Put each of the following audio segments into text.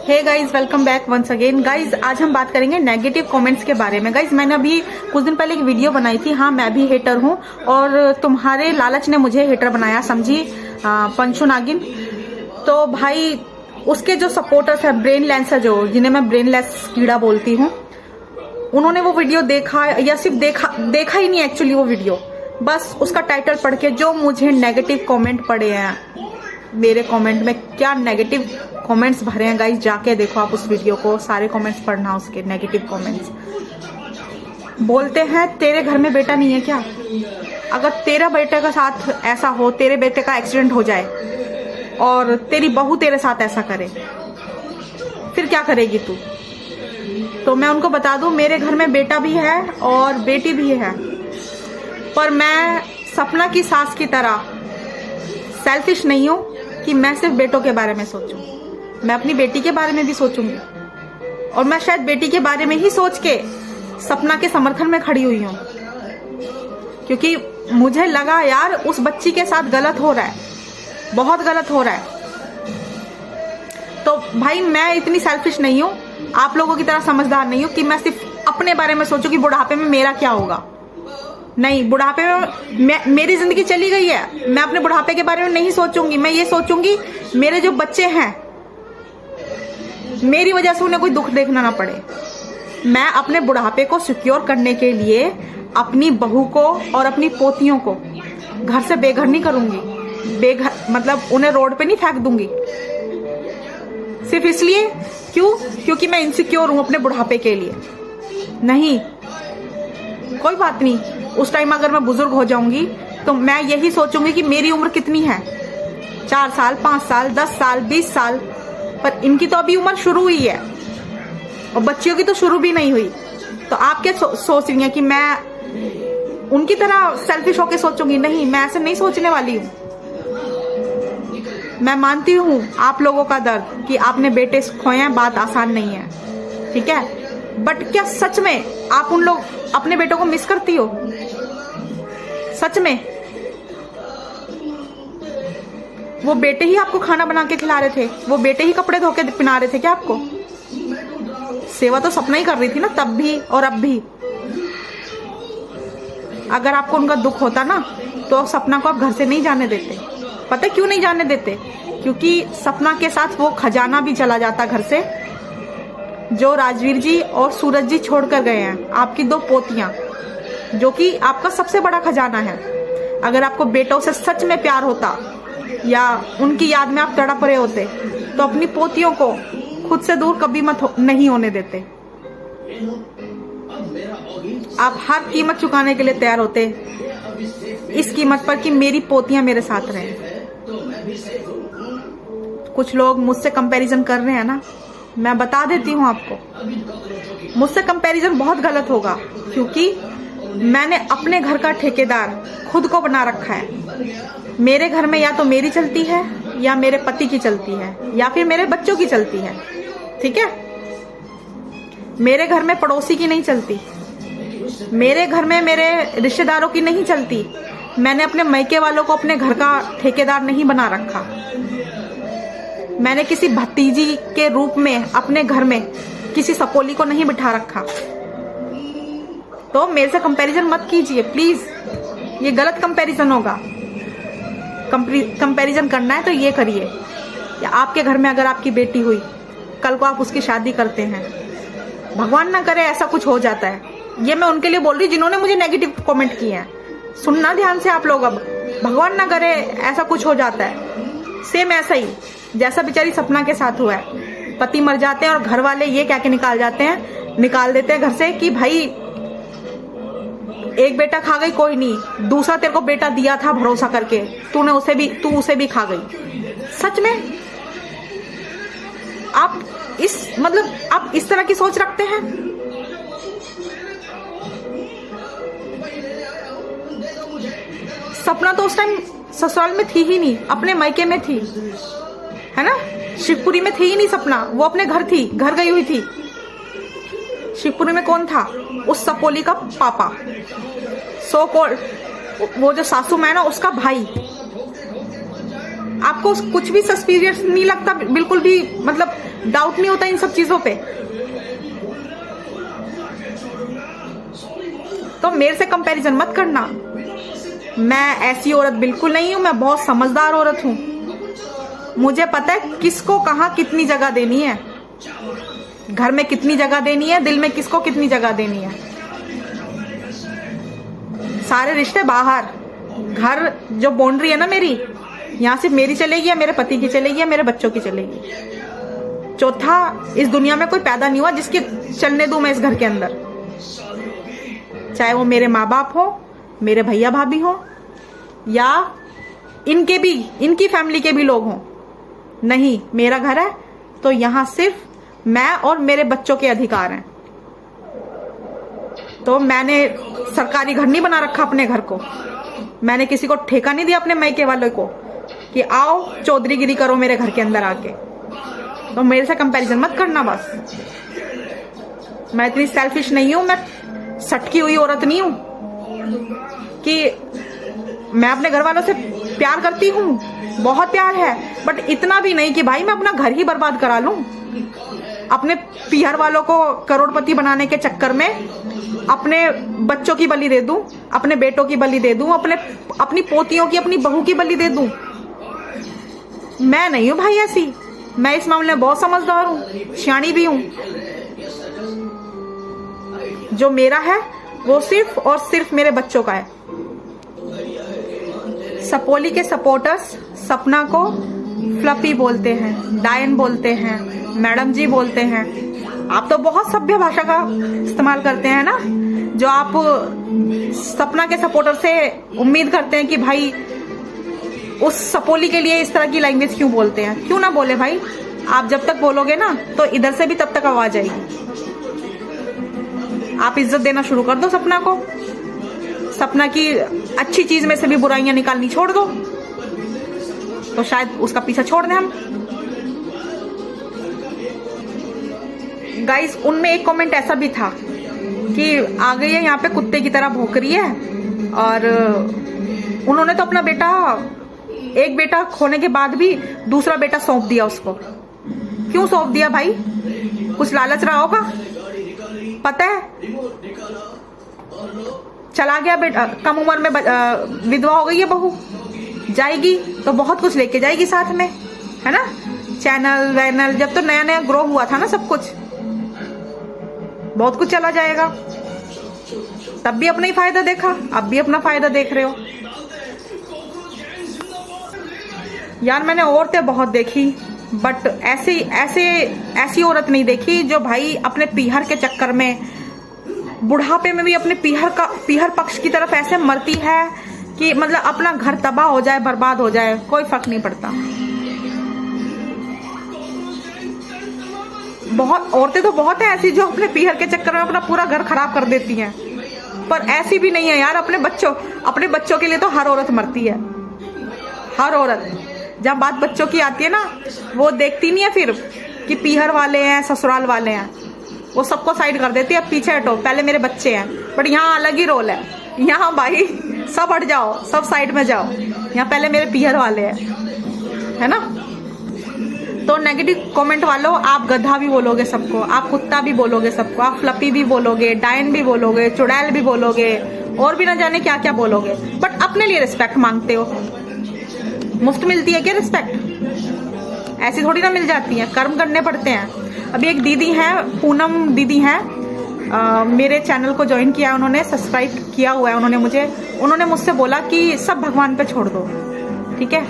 हे guys, welcome back once again. Guys, आज हम बात करेंगे नेगेटिव कमेंट्स के बारे में। गाइज, मैंने अभी कुछ दिन पहले एक वीडियो बनाई थी। हाँ, मैं भी हेटर हूँ और तुम्हारे लालच ने मुझे हेटर बनाया, समझी पंचू नागिन। तो भाई, उसके जो सपोर्टर्स है, ब्रेनलेस है, जो जिन्हें मैं ब्रेनलेस कीड़ा बोलती हूँ, उन्होंने वो वीडियो देखा या सिर्फ देखा ही नहीं एक्चुअली वो वीडियो, बस उसका टाइटल पढ़ के जो मुझे नेगेटिव कमेंट पड़े हैं, मेरे कमेंट में क्या नेगेटिव कमेंट्स भरे हैं। गाइस, जाके देखो आप उस वीडियो को, सारे कमेंट्स पढ़ना उसके नेगेटिव कमेंट्स। बोलते हैं तेरे घर में बेटा नहीं है क्या? अगर तेरा बेटे का साथ ऐसा हो, तेरे बेटे का एक्सीडेंट हो जाए और तेरी बहू तेरे साथ ऐसा करे, फिर क्या करेगी तू? तो मैं उनको बता दूं, मेरे घर में बेटा भी है और बेटी भी है, पर मैं सपना की सास की तरह सेल्फिश नहीं हूं कि मैं सिर्फ बेटों के बारे में सोचूं। मैं अपनी बेटी के बारे में भी सोचूंगी और मैं शायद बेटी के बारे में ही सोच के सपना के समर्थन में खड़ी हुई हूं, क्योंकि मुझे लगा यार उस बच्ची के साथ गलत हो रहा है, बहुत गलत हो रहा है। तो भाई, मैं इतनी सेल्फिश नहीं हूं, आप लोगों की तरह समझदार नहीं हूं कि मैं सिर्फ अपने बारे में सोचूं कि बुढ़ापे में मेरा क्या होगा। नहीं, बुढ़ापे में मेरी जिंदगी चली गई है, मैं अपने बुढ़ापे के बारे में नहीं सोचूंगी। मैं ये सोचूंगी मेरे जो बच्चे हैं, मेरी वजह से उन्हें कोई दुख देखना ना पड़े। मैं अपने बुढ़ापे को सिक्योर करने के लिए अपनी बहू को और अपनी पोतियों को घर से बेघर नहीं करूंगी। बेघर मतलब उन्हें रोड पे नहीं फेंक दूंगी, सिर्फ इसलिए क्योंकि मैं इनसिक्योर हूं अपने बुढ़ापे के लिए। नहीं, कोई बात नहीं, उस टाइम अगर मैं बुजुर्ग हो जाऊंगी तो मैं यही सोचूंगी कि मेरी उम्र कितनी है, 4 साल, 5 साल, 10 साल, 20 साल, पर इनकी तो अभी उम्र शुरू हुई है और बच्चियों की तो शुरू भी नहीं हुई। तो आप क्या सोच रही हैं कि मैं उनकी तरह सेल्फिश होके सोचूंगी? नहीं, मैं ऐसे नहीं सोचने वाली हूँ। मैं मानती हूँ आप लोगों का दर्द कि आपने बेटे खोए हैं, बात आसान नहीं है, ठीक है, बट क्या सच में आप उन लोग अपने बेटों को मिस करती हो? सच में वो बेटे ही आपको खाना बना के खिला रहे थे? वो बेटे ही कपड़े धो के पहना रहे थे क्या आपको? सेवा तो सपना ही कर रही थी ना, तब भी और अब भी। अगर आपको उनका दुख होता ना तो सपना को आप घर से नहीं जाने देते। पता है क्यों नहीं जाने देते? क्योंकि सपना के साथ वो खजाना भी चला जाता घर से, जो राजवीर जी और सूरज जी छोड़ कर गए हैं, आपकी 2 पोतियां, जो कि आपका सबसे बड़ा खजाना है। अगर आपको बेटों से सच में प्यार होता या उनकी याद में आप तड़प रहे होते तो अपनी पोतियों को खुद से दूर कभी नहीं होने देते। आप हर कीमत चुकाने के लिए तैयार होते, इस कीमत पर कि मेरी पोतियां मेरे साथ रहें। कुछ लोग मुझसे कंपैरिजन कर रहे हैं ना, मैं बता देती हूँ आपको, मुझसे कंपैरिजन बहुत गलत होगा, क्योंकि मैंने अपने घर का ठेकेदार खुद को बना रखा है। मेरे घर में या तो मेरी चलती है या मेरे पति की चलती है या फिर मेरे बच्चों की चलती है, ठीक है। मेरे घर में पड़ोसी की नहीं चलती, मेरे घर में मेरे रिश्तेदारों की नहीं चलती। मैंने अपने मायके वालों को अपने घर का ठेकेदार नहीं बना रखा। मैंने किसी भतीजी के रूप में अपने घर में किसी सपोली को नहीं बिठा रखा। तो मेरे से कंपैरिजन मत कीजिए प्लीज, ये गलत कंपैरिजन होगा। कंपैरिजन करना है तो ये करिए, या आपके घर में अगर आपकी बेटी हुई, कल को आप उसकी शादी करते हैं, भगवान ना करे ऐसा कुछ हो जाता है। ये मैं उनके लिए बोल रही हूँ जिन्होंने मुझे नेगेटिव कमेंट किए हैं। सुनना ध्यान से आप लोग, अब भगवान ना करे ऐसा कुछ हो जाता है। सेम ऐसा ही जैसा बेचारी सपना के साथ हुआ है, पति मर जाते हैं और घर वाले ये कह के निकाल देते हैं घर से कि भाई एक बेटा खा गई, कोई नहीं, दूसरा तेरे को बेटा दिया था भरोसा करके, तू उसे भी खा गई। सच में आप इस तरह की सोच रखते हैं? सपना तो उस टाइम ससुराल में थी ही नहीं, अपने मायके में थी, है ना। शिवपुरी में थी ही नहीं सपना, वो अपने घर गई हुई थी। शिवपुरी में कौन था? उस सपोली का पापा, सो कॉल्ड वो जो सासू माँ है ना, उसका भाई। आपको कुछ भी सस्पिशियस नहीं लगता, बिल्कुल भी मतलब डाउट नहीं होता इन सब चीजों पे? तो मेरे से कंपैरिजन मत करना। मैं ऐसी औरत बिल्कुल नहीं हूं, मैं बहुत समझदार औरत हूं। मुझे पता है किसको कहाँ कितनी जगह देनी है, घर में कितनी जगह देनी है, दिल में किसको कितनी जगह देनी है। सारे रिश्ते बाहर, घर जो बाउंड्री है ना मेरी, यहाँ सिर्फ मेरी चलेगी या मेरे पति की चलेगी या मेरे बच्चों की चलेगी। चौथा, इस दुनिया में कोई पैदा नहीं हुआ जिसके चलने दूं मैं इस घर के अंदर, चाहे वो मेरे माँ बाप हो, मेरे भैया भाभी हो, या इनके भी, इनकी फैमिली के भी लोग हों। नहीं, मेरा घर है तो यहाँ सिर्फ मैं और मेरे बच्चों के अधिकार हैं। तो मैंने सरकारी घर नहीं बना रखा अपने घर को, मैंने किसी को ठेका नहीं दिया अपने मायके वालों को कि आओ चौधरीगिरी करो मेरे घर के अंदर आके। तो मेरे से कंपैरिजन मत करना बस। मैं इतनी सेल्फिश नहीं हूं, मैं सटकी हुई औरत नहीं हूं कि मैं अपने घर वालों से प्यार करती हूं, बहुत प्यार है, बट इतना भी नहीं कि भाई मैं अपना घर ही बर्बाद करा लूं। अपने पीहर वालों को करोड़पति बनाने के चक्कर में अपने बच्चों की बलि दे दूं, अपने बेटों की बलि दे दूं, अपनी पोतियों की, अपनी बहू की बलि दे दूं। मैं नहीं हूं भाई ऐसी। मैं इस मामले में बहुत समझदार हूं, सियाणी भी हूं। जो मेरा है वो सिर्फ और सिर्फ मेरे बच्चों का है। सपोली के सपोर्टर्स सपना को फ्लफी बोलते हैं, डायन बोलते हैं, मैडम जी बोलते हैं। आप तो बहुत सभ्य भाषा का इस्तेमाल करते हैं ना, जो आप सपना के सपोर्टर से उम्मीद करते हैं कि भाई उस सपोली के लिए इस तरह की लैंग्वेज क्यों बोलते हैं। क्यों ना बोले भाई, आप जब तक बोलोगे ना तो इधर से भी तब तक आवाज आएगी। आप इज्जत देना शुरू कर दो सपना को, सपना की अच्छी चीज में से भी बुराइयां निकालनी छोड़ दो, तो शायद उसका पीछा छोड़ दें हम। गाइस, उनमें एक कमेंट ऐसा भी था कि आ गई है यहाँ पे कुत्ते की तरह भौंक रही है, और उन्होंने तो अपना बेटा, एक बेटा खोने के बाद भी दूसरा बेटा सौंप दिया उसको। क्यों सौंप दिया भाई? कुछ लालच रहा होगा, पता है। चला गया बेटा, कम उम्र में विधवा हो गई है बहू, जाएगी तो बहुत कुछ लेके जाएगी साथ में, है ना। चैनल वैनल, जब तो नया नया ग्रो हुआ था ना सब कुछ, बहुत कुछ चला जाएगा। तब भी अपना ही फायदा देखा, अब भी अपना फायदा देख रहे हो यार। मैंने औरतें बहुत देखी, बट ऐसी औरत नहीं देखी जो भाई अपने पीहर के चक्कर में बुढ़ापे में भी अपने पीहर पक्ष की तरफ ऐसे मरती है कि मतलब अपना घर तबाह हो जाए, बर्बाद हो जाए, कोई फर्क नहीं पड़ता। बहुत औरतें तो बहुत है ऐसी जो अपने पीहर के चक्कर में अपना पूरा घर खराब कर देती हैं, पर ऐसी भी नहीं है यार। अपने बच्चों के लिए तो हर औरत मरती है, हर औरत। जब बात बच्चों की आती है ना, वो देखती नहीं है फिर कि पीहर वाले हैं, ससुराल वाले हैं, वो सबको साइड कर देती है, पीछे हटो, पहले मेरे बच्चे हैं। बट यहाँ अलग ही रोल है, यहाँ भाई सब हट जाओ, सब साइड में जाओ, यहाँ पहले मेरे पीहर वाले हैं, है ना। तो नेगेटिव कमेंट वालों, आप गधा भी बोलोगे सबको, आप कुत्ता भी बोलोगे सबको, आप फ्लपी भी बोलोगे, डायन भी बोलोगे, चुड़ैल भी बोलोगे, और भी ना जाने क्या क्या बोलोगे, बट अपने लिए रिस्पेक्ट मांगते हो। मुफ्त मिलती है क्या रिस्पेक्ट? ऐसी थोड़ी ना मिल जाती है, कर्म करने पड़ते हैं। अभी एक दीदी है, पूनम दीदी है, मेरे चैनल को ज्वाइन किया, उन्होंने सब्सक्राइब किया हुआ है। उन्होंने मुझसे बोला कि सब भगवान पे छोड़ दो, ठीक है,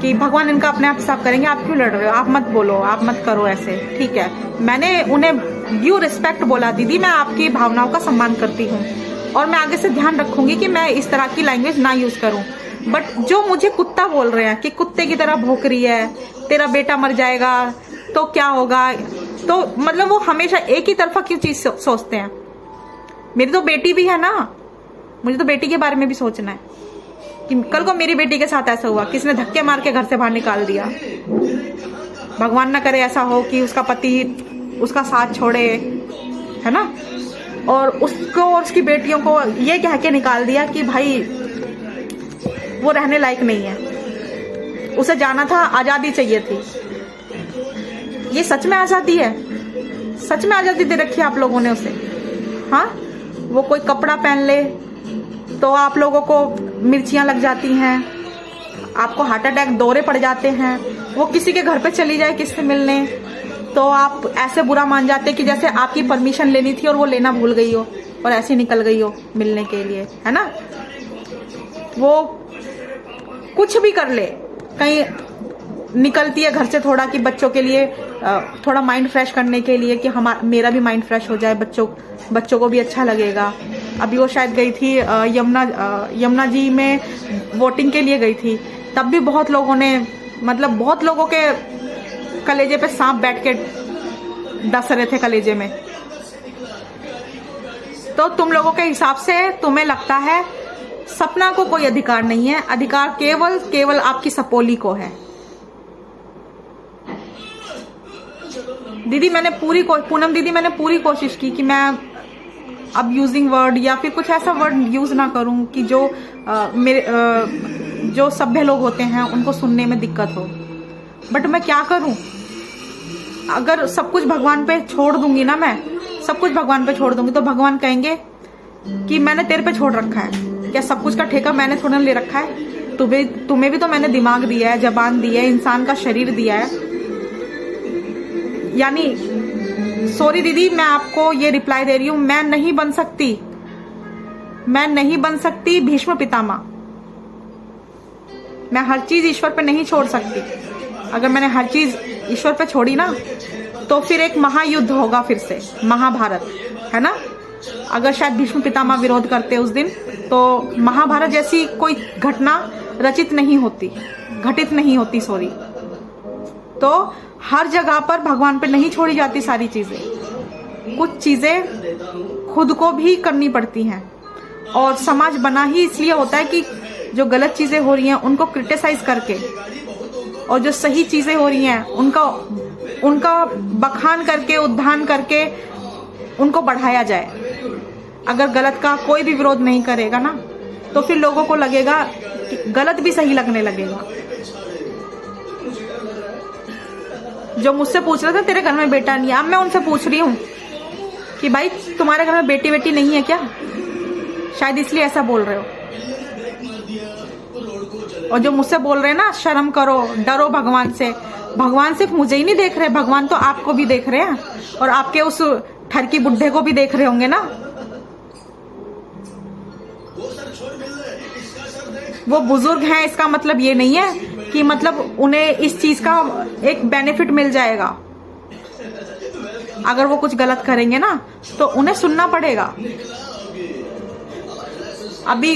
कि भगवान इनका अपने आप साफ करेंगे, आप क्यों लड़ रहे हो, आप मत बोलो, आप मत करो ऐसे, ठीक है। मैंने उन्हें ड्यू रिस्पेक्ट बोला, दीदी मैं आपकी भावनाओं का सम्मान करती हूँ और मैं आगे से ध्यान रखूंगी कि मैं इस तरह की लैंग्वेज ना यूज करूँ। बट जो मुझे कुत्ता बोल रहे हैं कि कुत्ते की तरह भौंक रही है, तेरा बेटा मर जाएगा तो क्या होगा, तो मतलब वो हमेशा एक ही तरफा की चीज सोचते हैं। मेरी तो बेटी भी है ना, मुझे तो बेटी के बारे में भी सोचना है कि कल को मेरी बेटी के साथ ऐसा हुआ, किसने धक्के मार के घर से बाहर निकाल दिया। भगवान ना करे ऐसा हो कि उसका पति उसका साथ छोड़े, है ना, और उसको और उसकी बेटियों को ये कह के निकाल दिया कि भाई वो रहने लायक नहीं है। उसे जाना था, आजादी चाहिए थी। ये सच में आजादी है? सच में आजादी दे रखी है आप लोगों ने उसे? हाँ, वो कोई कपड़ा पहन ले तो आप लोगों को मिर्चियां लग जाती हैं, आपको हार्ट अटैक, दौरे पड़ जाते हैं। वो किसी के घर पे चली जाए किससे मिलने तो आप ऐसे बुरा मान जाते कि जैसे आपकी परमिशन लेनी थी और वो लेना भूल गई हो और ऐसे निकल गई हो मिलने के लिए, है ना। वो कुछ भी कर ले, कहीं निकलती है घर से थोड़ा कि बच्चों के लिए थोड़ा माइंड फ्रेश करने के लिए कि मेरा भी माइंड फ्रेश हो जाए, बच्चों को भी अच्छा लगेगा। अभी वो शायद गई थी यमुना जी में वोटिंग के लिए गई थी, तब भी बहुत लोगों ने, मतलब बहुत लोगों के कलेजे पे सांप बैठ के डस रहे थे कलेजे में। तो तुम लोगों के हिसाब से तुम्हें लगता है सपना को कोई अधिकार नहीं है, अधिकार केवल आपकी सपोली को है। दीदी पूनम दीदी मैंने पूरी कोशिश की कि मैं अब यूजिंग वर्ड या फिर कुछ ऐसा वर्ड यूज ना करूं कि जो सभ्य लोग होते हैं उनको सुनने में दिक्कत हो, बट मैं क्या करूं? अगर सब कुछ भगवान पे छोड़ दूंगी ना, मैं सब कुछ भगवान पे छोड़ दूंगी तो भगवान कहेंगे कि मैंने तेरे पे छोड़ रखा है क्या? सब कुछ का ठेका मैंने थोड़ा ले रखा है? तुम्हें भी तो मैंने दिमाग दिया है, जबान दी है, इंसान का शरीर दिया है। यानी सॉरी दीदी, मैं आपको ये रिप्लाई दे रही हूं, मैं नहीं बन सकती भीष्म पितामह। मैं हर चीज ईश्वर पे नहीं छोड़ सकती। अगर मैंने हर चीज ईश्वर पे छोड़ी ना तो फिर एक महायुद्ध होगा, फिर से महाभारत, है ना। अगर शायद भीष्म पितामह विरोध करते उस दिन तो महाभारत जैसी कोई घटना घटित नहीं होती सॉरी। तो हर जगह पर भगवान पे नहीं छोड़ी जाती सारी चीजें, कुछ चीजें खुद को भी करनी पड़ती हैं। और समाज बना ही इसलिए होता है कि जो गलत चीजें हो रही हैं उनको क्रिटिसाइज करके, और जो सही चीजें हो रही हैं उनका बखान करके, उद्धान करके उनको बढ़ाया जाए। अगर गलत का कोई भी विरोध नहीं करेगा ना तो फिर लोगों को लगेगा कि गलत भी सही लगने लगेगा। जो मुझसे पूछ रहे थे तेरे घर में बेटा नहीं है, अब मैं उनसे पूछ रही हूँ कि भाई तुम्हारे घर में बेटी नहीं है क्या? शायद इसलिए ऐसा बोल रहे हो। और जो मुझसे बोल रहे हैं ना शर्म करो, डरो भगवान से, भगवान सिर्फ मुझे ही नहीं देख रहे, भगवान तो आपको भी देख रहे हैं और आपके उस ठरकी बुड्ढे को भी देख रहे होंगे ना। वो बुजुर्ग हैं इसका मतलब ये नहीं है कि मतलब उन्हें इस चीज का एक बेनिफिट मिल जाएगा। अगर वो कुछ गलत करेंगे ना तो उन्हें सुनना पड़ेगा। अभी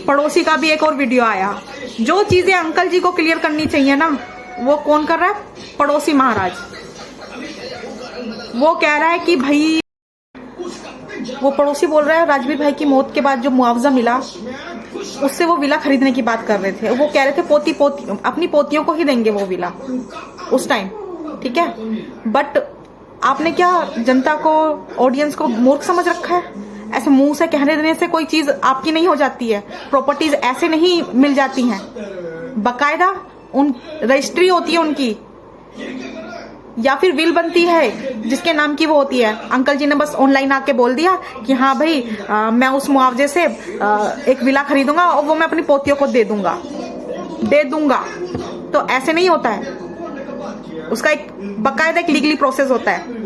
पड़ोसी का भी एक और वीडियो आया, जो चीजें अंकल जी को क्लियर करनी चाहिए ना वो कौन कर रहा है? पड़ोसी महाराज। वो कह रहा है कि भाई, वो पड़ोसी बोल रहा है राजवीर भाई की मौत के बाद जो मुआवजा मिला उससे वो विला खरीदने की बात कर रहे थे। वो कह रहे थे अपनी पोतियों को ही देंगे वो विला उस टाइम, ठीक है। बट आपने क्या जनता को, ऑडियंस को मूर्ख समझ रखा है? ऐसे मुंह से कहने देने से कोई चीज आपकी नहीं हो जाती है। प्रॉपर्टीज ऐसे नहीं मिल जाती हैं, बकायदा उन रजिस्ट्री होती है उनकी, या फिर विल बनती है जिसके नाम की वो होती है। अंकल जी ने बस ऑनलाइन आके बोल दिया कि हाँ भाई मैं उस मुआवजे से एक विला खरीदूंगा और वो मैं अपनी पोतियों को दे दूंगा। तो ऐसे नहीं होता है, उसका एक बकायदा एक लीगली प्रोसेस होता है।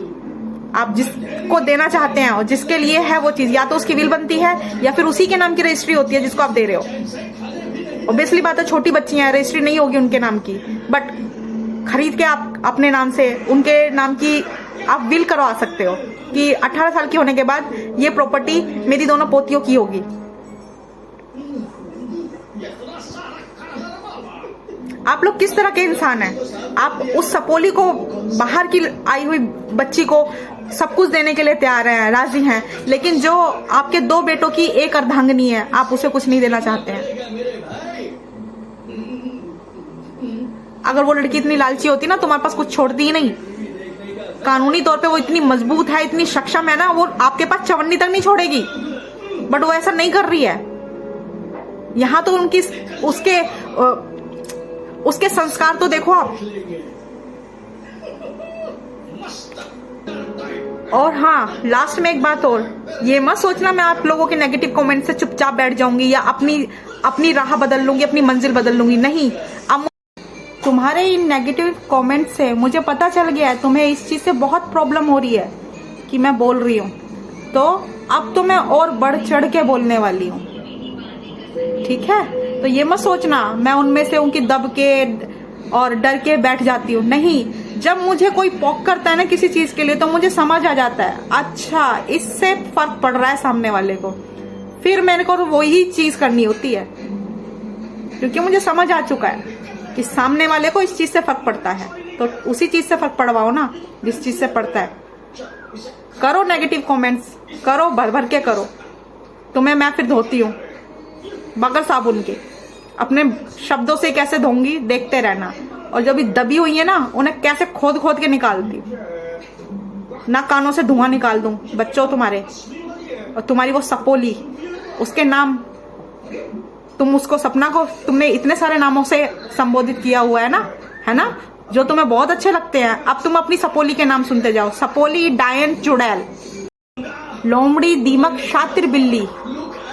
आप जिसको देना चाहते हैं और जिसके लिए है वो चीज, या तो उसकी विल बनती है या फिर उसी के नाम की रजिस्ट्री होती है जिसको आप दे रहे हो। ऑब्वियसली बात है, छोटी बच्चियां हैं, रजिस्ट्री नहीं होगी उनके नाम की, बट खरीद के आप अपने नाम से उनके नाम की आप विल करवा सकते हो कि 18 साल की होने के बाद ये प्रॉपर्टी मेरी दोनों पोतियों की होगी। आप लोग किस तरह के इंसान हैं? आप उस सपोली को, बाहर की आई हुई बच्ची को सब कुछ देने के लिए तैयार हैं, राजी हैं, लेकिन जो आपके 2 बेटों की एक अर्धांगिनी है आप उसे कुछ नहीं देना चाहते हैं। अगर वो लड़की इतनी लालची होती ना तुम्हारे पास कुछ छोड़ती ही नहीं। कानूनी तौर पे वो इतनी मजबूत है, इतनी सक्षम है ना, वो आपके पास चवन्नी तक नहीं छोड़ेगी, बट वो ऐसा नहीं कर रही है। यहाँ तो उसके उसके संस्कार तो देखो आप। और हाँ, लास्ट में एक बात और, ये मत सोचना मैं आप लोगों के नेगेटिव कमेंट से चुपचाप बैठ जाऊंगी या अपनी राह बदल लूंगी, अपनी मंजिल बदल लूंगी। नहीं, अब तुम्हारे इन नेगेटिव कमेंट से मुझे पता चल गया है तुम्हें इस चीज से बहुत प्रॉब्लम हो रही है कि मैं बोल रही हूँ, तो अब तो मैं और बढ़ चढ़ के बोलने वाली हूँ, ठीक है? तो ये मत सोचना मैं उनमें से उनकी दब के और डर के बैठ जाती हूँ। नहीं, जब मुझे कोई पॉक करता है ना किसी चीज के लिए, तो मुझे समझ आ जाता है, अच्छा इससे फर्क पड़ रहा है सामने वाले को, फिर मैंने को वही चीज करनी होती है, क्योंकि मुझे समझ आ चुका है कि सामने वाले को इस चीज से फर्क पड़ता है, तो उसी चीज से फर्क पड़वाओ ना जिस चीज से पड़ता है। करो नेगेटिव कमेंट्स, करो, भर भर के करो। तुम्हें मैं फिर धोती हूँ बगैर साबुन के, अपने शब्दों से कैसे धोऊंगी देखते रहना। और जो भी दबी हुई है ना, उन्हें कैसे खोद खोद के निकालती हूँ, ना कानों से धुआं निकाल दूं बच्चों तुम्हारे। और तुम्हारी वो सपोली, उसके नाम, तुम उसको, सपना को तुमने इतने सारे नामों से संबोधित किया हुआ है ना, जो तुम्हें बहुत अच्छे लगते हैं। अब तुम अपनी सपोली के नाम सुनते जाओ, सपोली, डायन, चुड़ैल, लोमड़ी, दीमक, शातिर बिल्ली,